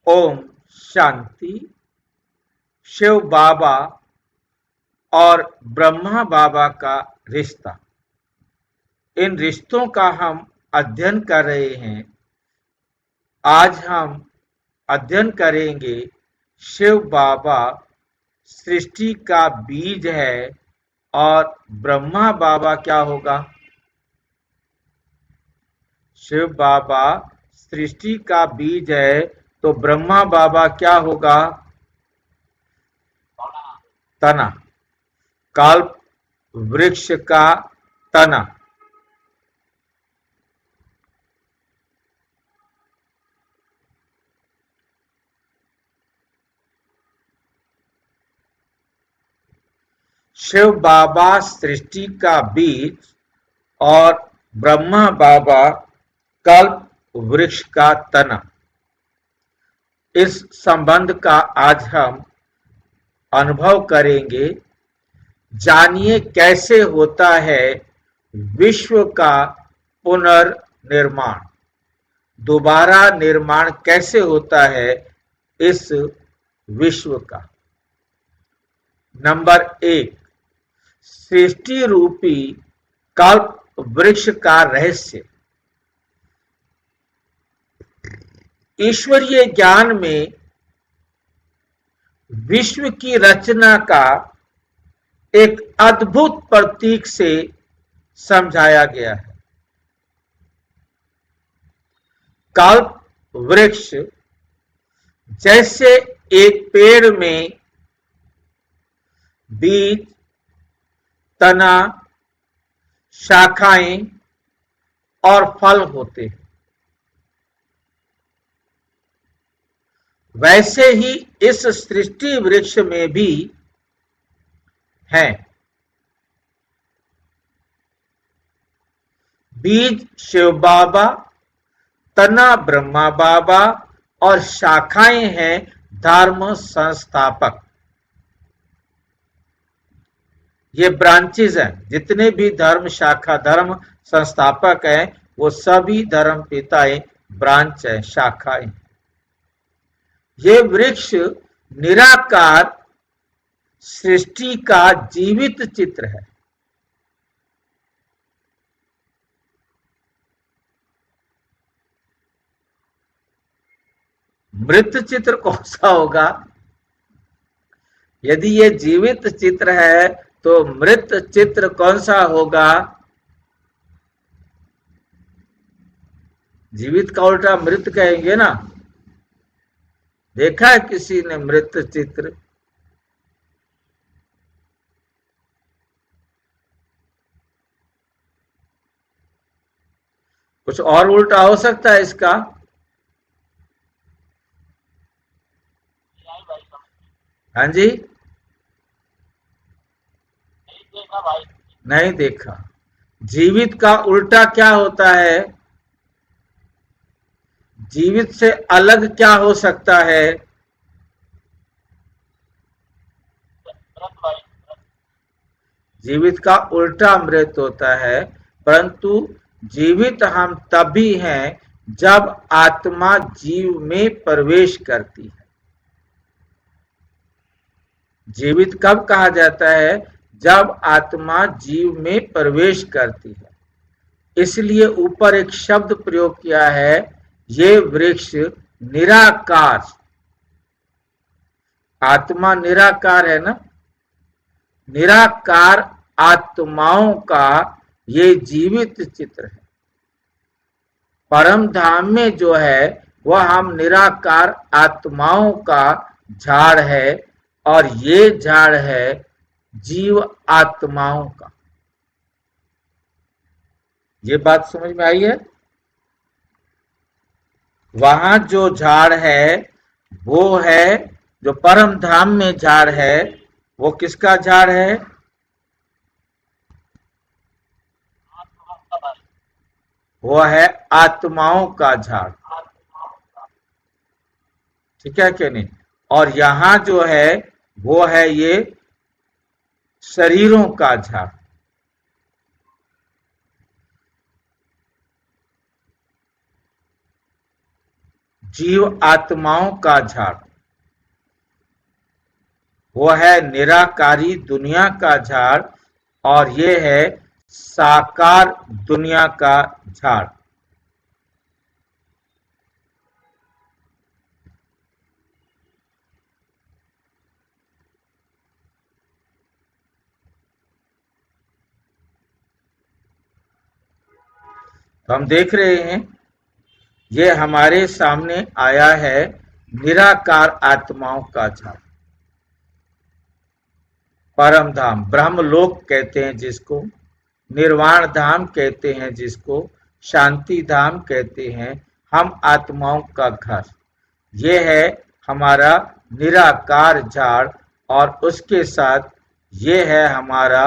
ओम शांति। शिव बाबा और ब्रह्मा बाबा का रिश्ता, इन रिश्तों का हम अध्ययन कर रहे हैं। आज हम अध्ययन करेंगे शिव बाबा सृष्टि का बीज है और ब्रह्मा बाबा क्या होगा। शिव बाबा सृष्टि का बीज है तो ब्रह्मा बाबा क्या होगा। तना, कल्प वृक्ष का तना। शिव बाबा सृष्टि का बीज और ब्रह्मा बाबा कल्प वृक्ष का तना। इस संबंध का आज हम अनुभव करेंगे। जानिए कैसे होता है विश्व का पुनर्निर्माण, दोबारा निर्माण कैसे होता है इस विश्व का। नंबर 1, सृष्टि रूपी कल्प वृक्ष का रहस्य। ईश्वरीय ज्ञान में विश्व की रचना का एक अद्भुत प्रतीक से समझाया गया है। कल्प वृक्ष जैसे एक पेड़ में बीज, तना, शाखाएं और फल होते हैं, वैसे ही इस सृष्टि वृक्ष में भी हैं। बीज शिव बाबा, तना ब्रह्मा बाबा और शाखाएं हैं धर्म संस्थापक। ये ब्रांचेज हैं, जितने भी धर्म शाखा धर्म संस्थापक हैं वो सभी धर्म पिताएं ब्रांच है, शाखाएं। ये वृक्ष निराकार सृष्टि का जीवित चित्र है। मृत चित्र कौन सा होगा। यदि ये जीवित चित्र है तो मृत चित्र कौन सा होगा। जीवित का उल्टा मृत कहेंगे ना। देखा है किसी ने मृत चित्र। कुछ और उल्टा हो सकता है इसका। हाँ जी, नहीं देखा। जीवित का उल्टा क्या होता है। जीवित से अलग क्या हो सकता है। जीवित का उल्टा मृत होता है, परंतु जीवित हम तभी हैं जब आत्मा जीव में प्रवेश करती है। जीवित कब कहा जाता है, जब आत्मा जीव में प्रवेश करती है। इसलिए ऊपर एक शब्द प्रयोग किया है, ये वृक्ष निराकार। आत्मा निराकार है ना। निराकार आत्माओं का ये जीवित चित्र है। परम धाम में जो है वह हम निराकार आत्माओं का झाड़ है और ये झाड़ है जीव आत्माओं का। ये बात समझ में आई है। वहां जो झाड़ है वो है, जो परम धाम में झाड़ है वो किसका झाड़ है। वो है आत्माओं का झाड़। ठीक है कि नहीं। और यहां जो है वो है ये शरीरों का झाड़। जीव आत्माओं का झाड़, वो है निराकारी दुनिया का झाड़, और ये है साकार दुनिया का झाड़। तो हम देख रहे हैं, ये हमारे सामने आया है निराकार आत्माओं का झाड़। परम धाम, ब्रह्म लोक कहते हैं जिसको, निर्वाण धाम कहते हैं जिसको, शांति धाम कहते हैं, हम आत्माओं का घर। ये है हमारा निराकार झाड़, और उसके साथ ये है हमारा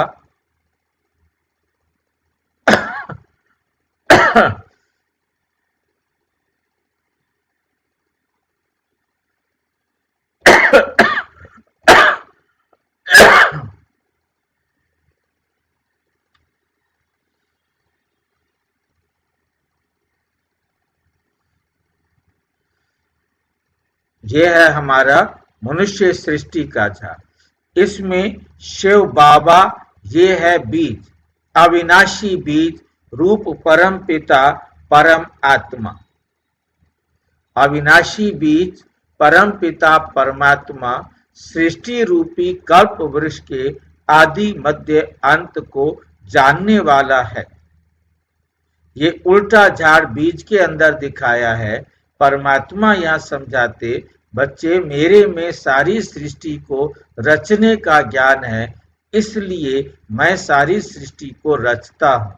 ये है हमारा मनुष्य सृष्टि का झाड़। इसमें शिव बाबा, ये है बीज, अविनाशी बीज, रूप परम पिता परम आत्मा। अविनाशी बीज परम पिता परमात्मा सृष्टि रूपी कल्प वृक्ष के आदि मध्य अंत को जानने वाला है। ये उल्टा झाड़ बीज के अंदर दिखाया है। परमात्मा यहाँ समझाते, बच्चे मेरे में सारी सृष्टि को रचने का ज्ञान है, इसलिए मैं सारी सृष्टि को रचता हूँ।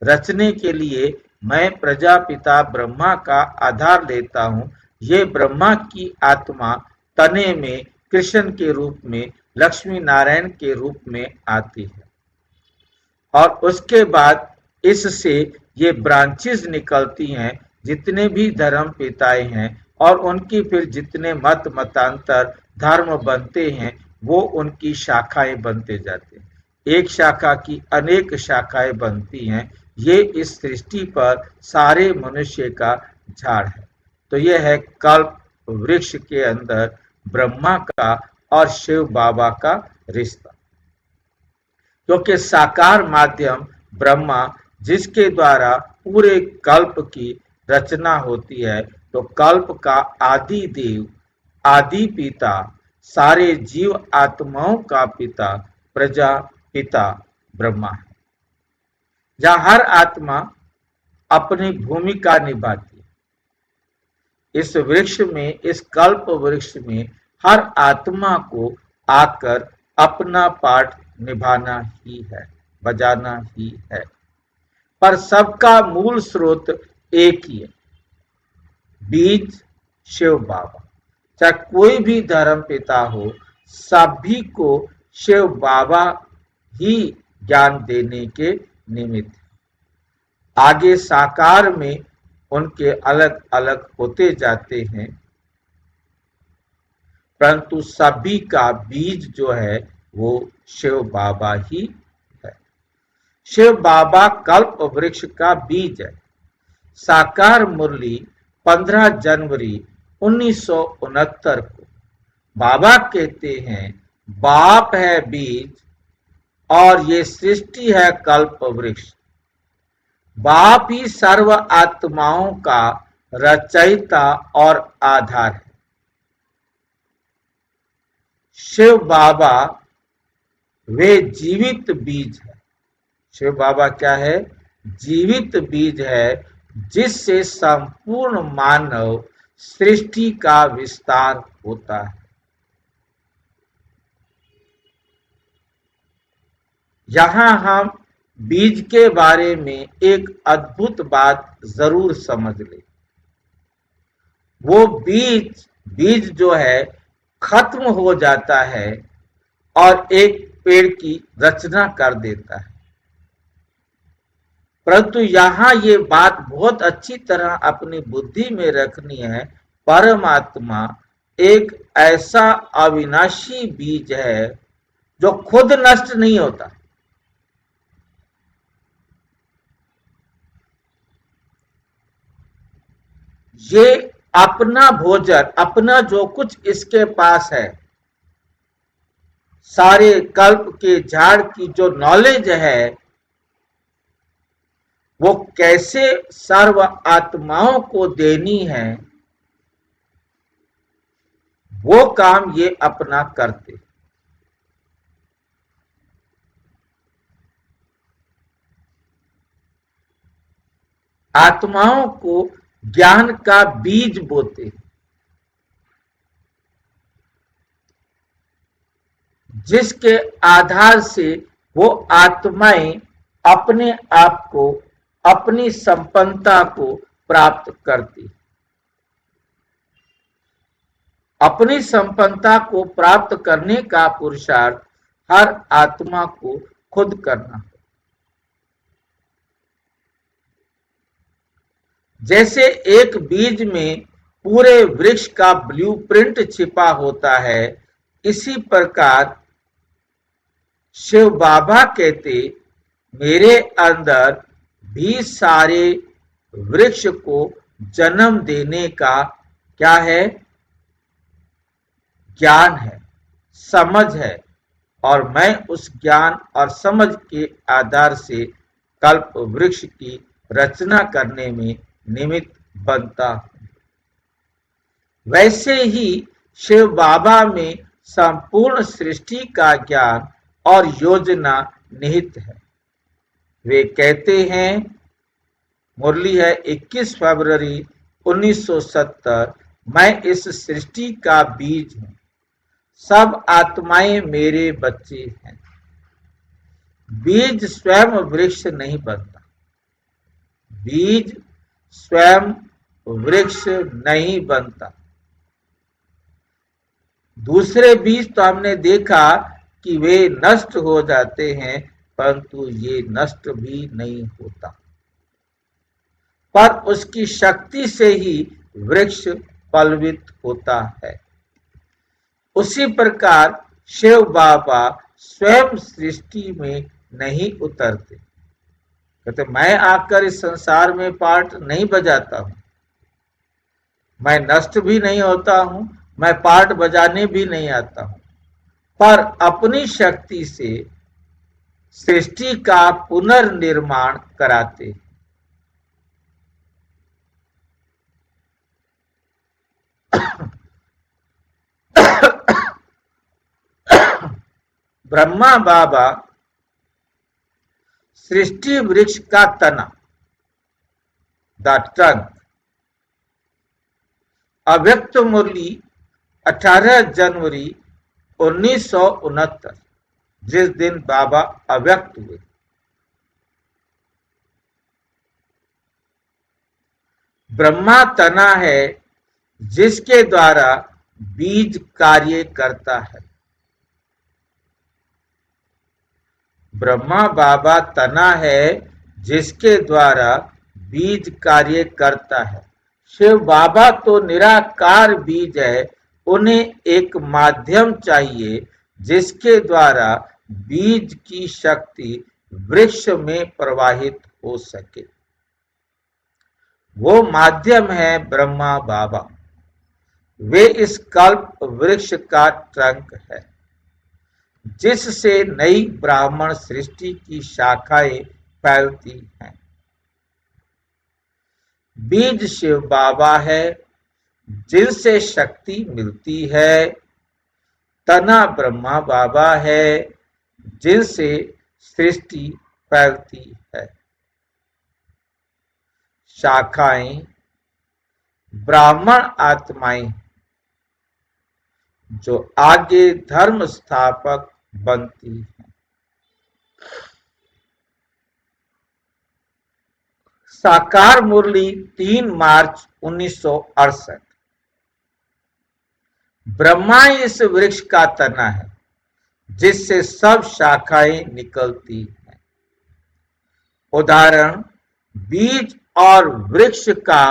रचने के लिए मैं प्रजापिता ब्रह्मा का आधार लेता हूँ। ये ब्रह्मा की आत्मा तने में कृष्ण के रूप में, लक्ष्मी नारायण के रूप में आती है, और उसके बाद इससे ये ब्रांचेस निकलती हैं, जितने भी धर्म पिताएं हैं, और उनकी फिर जितने मत मतांतर धर्म बनते हैं, वो उनकी शाखाएं बनते जाते हैं। एक शाखा की अनेक शाखाएं बनती हैं। ये इस सृष्टि पर सारे मनुष्य का झाड़ है। तो ये है कल्प वृक्ष के अंदर ब्रह्मा का और शिव बाबा का रिश्ता। क्योंकि साकार माध्यम ब्रह्मा, जिसके द्वारा पूरे कल्प की रचना होती है, तो कल्प का आदि देव, आदि पिता, सारे जीव आत्माओं का पिता, प्रजा पिता ब्रह्मा है। जहाँ हर आत्मा अपनी भूमिका निभाती है। इस वृक्ष में, इस कल्प वृक्ष में हर आत्मा को आकर अपना पाठ निभाना ही है, बजाना ही है। पर सबका मूल स्रोत एक ही है, बीज शिव बाबा। चाहे कोई भी धर्म पिता हो, सभी को शिव बाबा ही ज्ञान देने के निमित्त। आगे साकार में उनके अलग अलग होते जाते हैं, परंतु सभी का बीज जो है वो शिव बाबा ही है। शिव बाबा कल्प वृक्ष का बीज है। साकार मुरली 15 जनवरी 1969 को बाबा कहते हैं, बाप है बीज और ये सृष्टि है कल्प वृक्ष। बाप ही सर्व आत्माओं का रचयिता और आधार है। शिव बाबा वे जीवित बीज है। शिव बाबा क्या है? जीवित बीज है, जिससे संपूर्ण मानव सृष्टि का विस्तार होता है। यहां हम बीज के बारे में एक अद्भुत बात जरूर समझ लें। वो बीज बीज जो है खत्म हो जाता है और एक पेड़ की रचना कर देता है। परंतु यहाँ ये बात बहुत अच्छी तरह अपनी बुद्धि में रखनी है, परमात्मा एक ऐसा अविनाशी बीज है जो खुद नष्ट नहीं होता। ये अपना भोजन, अपना जो कुछ इसके पास है, सारे कल्प के झाड़ की जो नॉलेज है, वो कैसे सर्व आत्माओं को देनी है, वो काम ये अपना करते। आत्माओं को ज्ञान का बीज बोते, जिसके आधार से वो आत्माएं अपने आप को, अपनी संपन्नता को प्राप्त करती। अपनी संपन्नता को प्राप्त करने का पुरुषार्थ हर आत्मा को खुद करना। जैसे एक बीज में पूरे वृक्ष का ब्लूप्रिंट छिपा होता है, इसी प्रकार शिव बाबा कहते, मेरे अंदर भी सारे वृक्ष को जन्म देने का क्या है, ज्ञान है, समझ है, और मैं उस ज्ञान और समझ के आधार से कल्प वृक्ष की रचना करने में निमित्त बनता हूं। वैसे ही शिव बाबा में संपूर्ण सृष्टि का ज्ञान और योजना निहित है। वे कहते हैं, मुरली है 21 फरवरी 1970, मैं इस सृष्टि का बीज हूं, सब आत्माएं मेरे बच्चे हैं। बीज स्वयं वृक्ष नहीं बनता, बीज स्वयं वृक्ष नहीं बनता। दूसरे बीज तो हमने देखा कि वे नष्ट हो जाते हैं, परंतु ये नष्ट भी नहीं होता, पर उसकी शक्ति से ही वृक्ष फलवित होता है। उसी प्रकार शिव बाबा स्वयं सृष्टि में नहीं उतरते। कहते, मैं आकर इस संसार में पार्ट नहीं बजाता हूं, मैं नष्ट भी नहीं होता हूं, मैं पार्ट बजाने भी नहीं आता हूं, पर अपनी शक्ति से सृष्टि का पुनर्निर्माण कराते। ब्रह्मा बाबा सृष्टि वृक्ष का तना, द ट्रंक। अव्यक्त मुरली 18 जनवरी 1969, जिस दिन बाबा अव्यक्त हुए। ब्रह्मा तना है जिसके द्वारा बीज कार्य करता है। ब्रह्मा बाबा तना है जिसके द्वारा बीज कार्य करता है। शिव बाबा तो निराकार बीज है, उन्हें एक माध्यम चाहिए जिसके द्वारा बीज की शक्ति वृक्ष में प्रवाहित हो सके। वो माध्यम है ब्रह्मा बाबा। वे इस कल्प वृक्ष का ट्रंक है, जिससे नई ब्राह्मण सृष्टि की शाखाएं फैलती हैं। बीज शिव बाबा है जिनसे शक्ति मिलती है, तना ब्रह्मा बाबा है जिनसे सृष्टि फैलती है, शाखाएं ब्राह्मण आत्माएं जो आगे धर्म स्थापक बनती हैं। साकार मुरली 3 मार्च 1968। ब्रह्मा इस वृक्ष का तना है जिससे सब शाखाएं निकलती हैं। उदाहरण, बीज और वृक्ष का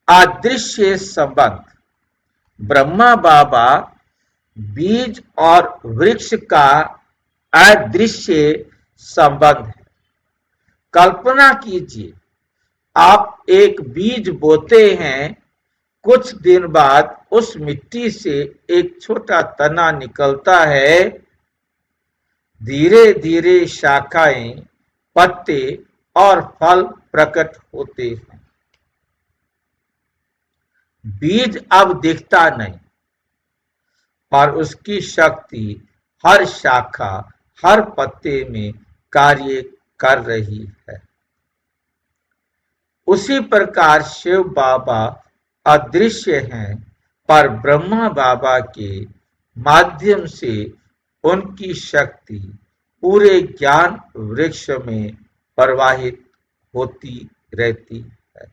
अदृश्य संबंध। ब्रह्मा बाबा बीज और वृक्ष का अदृश्य संबंध है। कल्पना कीजिए, आप एक बीज बोते हैं, कुछ दिन बाद उस मिट्टी से एक छोटा तना निकलता है। धीरे धीरे शाखाएं, पत्ते और फल प्रकट होते हैं। बीज अब दिखता नहीं, पर उसकी शक्ति हर शाखा, हर पत्ते में कार्य कर रही है। उसी प्रकार शिव बाबा अदृश्य हैं, पर ब्रह्मा बाबा के माध्यम से उनकी शक्ति पूरे ज्ञान वृक्ष में प्रवाहित होती रहती है।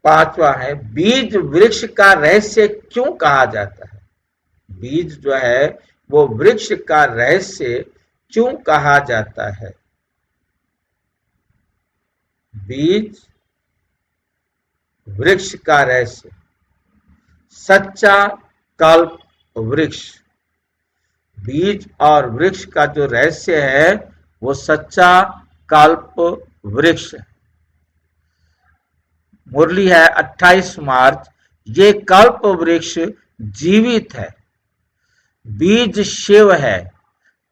पांचवा है, बीज वृक्ष का रहस्य क्यों कहा जाता है? बीज जो है वो वृक्ष का रहस्य क्यों कहा जाता है? बीज वृक्ष का रहस्य, सच्चा कल्प वृक्ष। बीज और वृक्ष का जो रहस्य है वो सच्चा कल्प वृक्ष है। मुरली है 28 मार्च। ये कल्प वृक्ष जीवित है। बीज शिव है,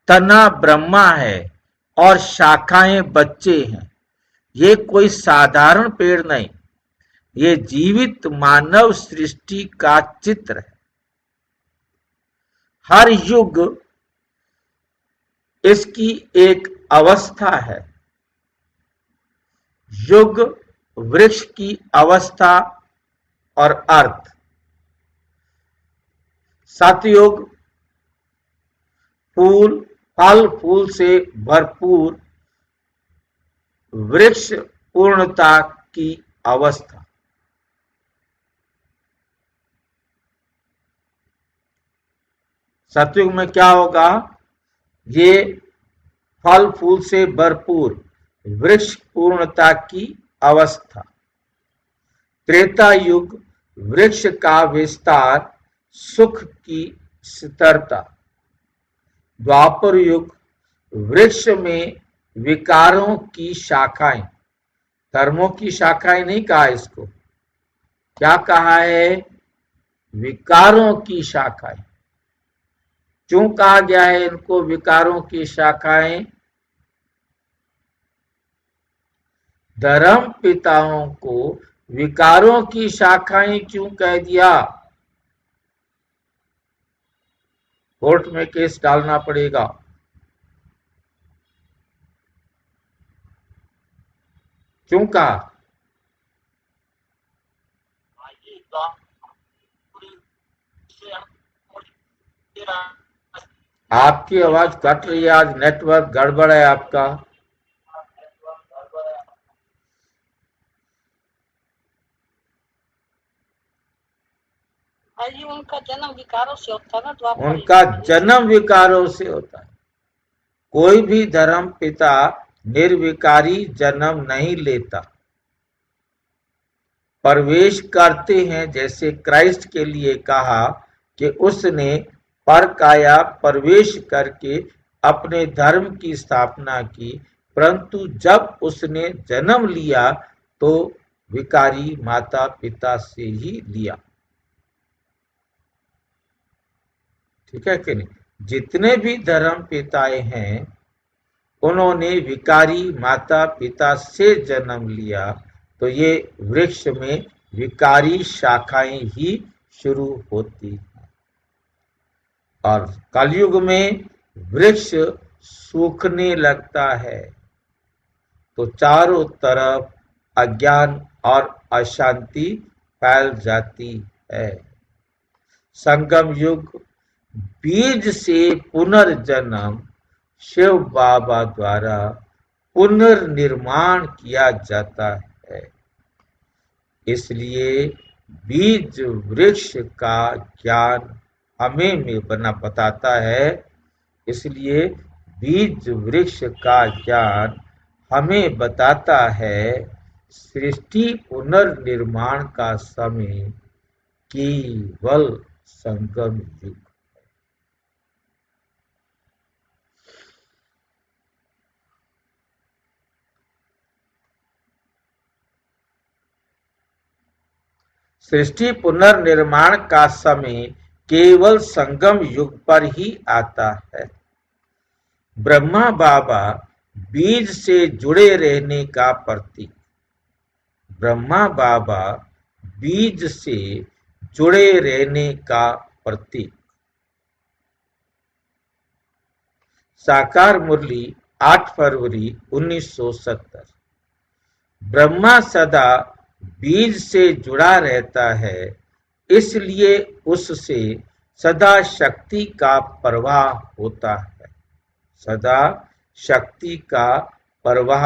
तना ब्रह्मा है और शाखाएं बच्चे हैं। ये कोई साधारण पेड़ नहीं, ये जीवित मानव सृष्टि का चित्र है। हर युग इसकी एक अवस्था है। युग वृक्ष की अवस्था और अर्थ। सतयुग फूल, फल फूल से भरपूर वृक्ष पूर्णता की अवस्था। सतयुग में क्या होगा? ये फल फूल से भरपूर वृक्ष पूर्णता की अवस्था। त्रेता युग वृक्ष का विस्तार, सुख की स्थिरता। द्वापर युग वृक्ष में विकारों की शाखाएं, धर्मों की शाखाएं नहीं कहा इसको, क्या कहा है? विकारों की शाखाएं। क्यों कहा गया है इनको विकारों की शाखाएं? धर्म पिताओं को विकारों की शाखाएं क्यों कह दिया? कोर्ट में केस डालना पड़ेगा। क्यों कहा? आपकी आवाज कट रही है, आज नेटवर्क गड़बड़ है आपका। उनका जन्म विकारों से होता है ना, उनका जन्म विकारों से होता है। कोई भी धर्म पिता निर्विकारी जन्म नहीं लेता, प्रवेश करते हैं। जैसे क्राइस्ट के लिए कहा कि उसने परकाया प्रवेश करके अपने धर्म की स्थापना की, परंतु जब उसने जन्म लिया तो विकारी माता पिता से ही लिया। ठीक है कि नहीं? जितने भी धर्म पिताएं हैं उन्होंने विकारी माता पिता से जन्म लिया, तो ये वृक्ष में विकारी शाखाएं ही शुरू होती हैं। और कलयुग में वृक्ष सूखने लगता है तो चारों तरफ अज्ञान और अशांति फैल जाती है। संगम युग बीज से पुनर्जन्म शिव बाबा द्वारा पुनर्निर्माण किया जाता है। इसलिए बीज वृक्ष का ज्ञान हमें बताता है। इसलिए बीज वृक्ष का ज्ञान हमें बताता है सृष्टि पुनर्निर्माण का समय केवल संगम युग। सृष्टि पुनर्निर्माण का समय केवल संगम युग पर ही आता है। ब्रह्मा बाबा बीज से जुड़े रहने का प्रतीक। ब्रह्मा बाबा बीज से जुड़े रहने का प्रतीक। साकार मुरली 8 फरवरी 1970। ब्रह्मा सदा बीज से जुड़ा रहता है, इसलिए उससे सदा शक्ति का प्रवाह होता है। सदा शक्ति का प्रवाह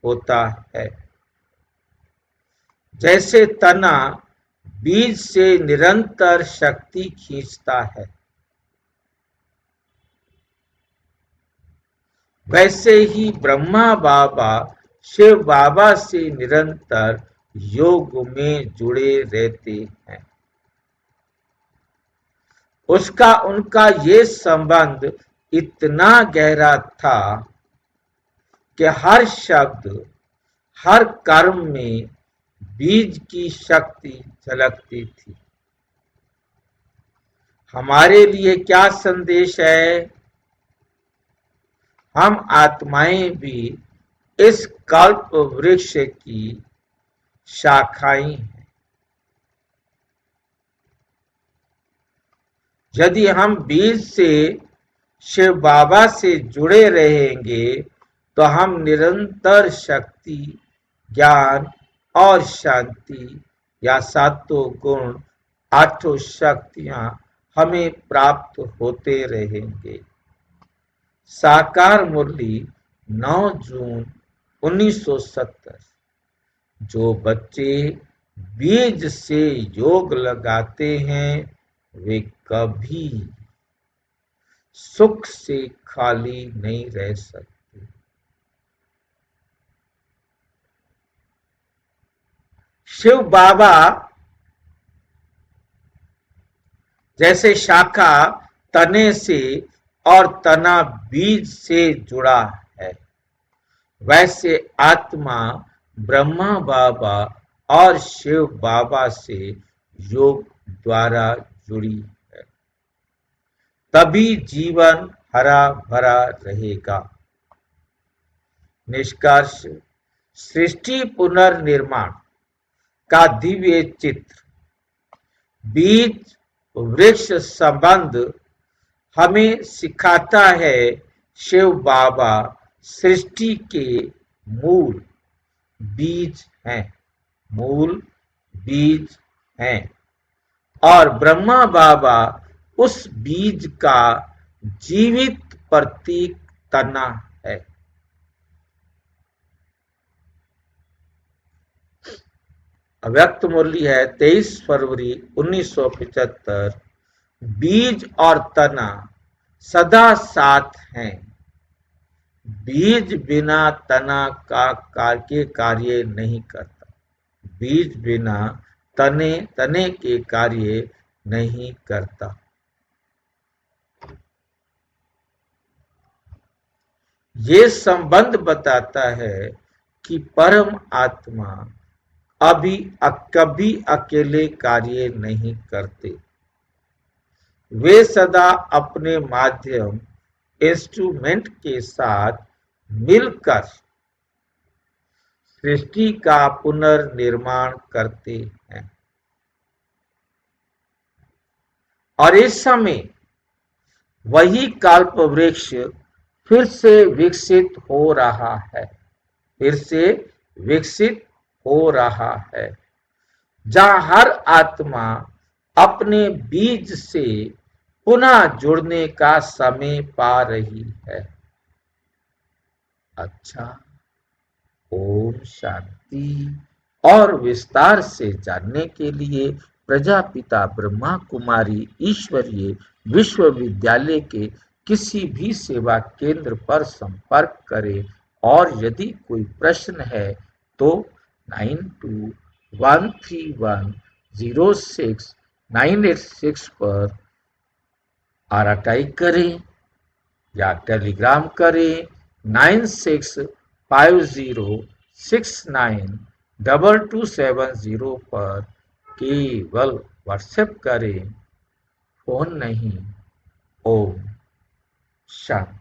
होता है। जैसे तना बीज से निरंतर शक्ति खींचता है, वैसे ही ब्रह्मा बाबा शिव बाबा से निरंतर योग में जुड़े रहते हैं। उनका ये संबंध इतना गहरा था कि हर शब्द, हर कर्म में बीज की शक्ति झलकती थी। हमारे लिए क्या संदेश है? हम आत्माएं भी इस कल्प वृक्ष की शाखाएं हैं। यदि हम बीज से शिव बाबा से जुड़े रहेंगे तो हम निरंतर शक्ति, ज्ञान और शांति या सातों गुण, आठों शक्तियां हमें प्राप्त होते रहेंगे। साकार मुरली 9 जून 1970। जो बच्चे बीज से योग लगाते हैं वे कभी सुख से खाली नहीं रह सकते। शिव बाबा जैसे शाखा तने से और तना बीज से जुड़ा है, वैसे आत्मा ब्रह्मा बाबा और शिव बाबा से योग द्वारा जुड़ी है। तभी जीवन हरा भरा रहेगा। निष्कर्ष, सृष्टि पुनर्निर्माण का दिव्य चित्र, बीज वृक्ष संबंध हमें सिखाता है शिव बाबा सृष्टि के मूल बीज हैं। मूल बीज हैं और ब्रह्मा बाबा उस बीज का जीवित प्रतीक तना है। अव्यक्त मुरली है 23 फरवरी 1975। बीज और तना सदा साथ हैं। बीज बिना तना का कार्य नहीं करता। बीज बिना तने के कार्य नहीं करता। ये संबंध बताता है कि परम आत्मा कभी अकेले कार्य नहीं करते। वे सदा अपने माध्यम, इंस्ट्रूमेंट के साथ मिलकर सृष्टि का पुनर्निर्माण करते हैं। और इस समय वही कल्प वृक्ष फिर से विकसित हो रहा है। फिर से विकसित हो रहा है, जहां हर आत्मा अपने बीज से पुनः जुड़ने का समय पा रही है। अच्छा, ओम शांति। और विस्तार से जानने के लिए प्रजापिता ब्रह्मा कुमारी ईश्वरीय विश्वविद्यालय के किसी भी सेवा केंद्र पर संपर्क करें और यदि कोई प्रश्न है तो 9213106986 पर आरटीआई करें या टेलीग्राम करें 9650692270 पर केवल व्हाट्सएप करें, फोन नहीं। ओम शांति।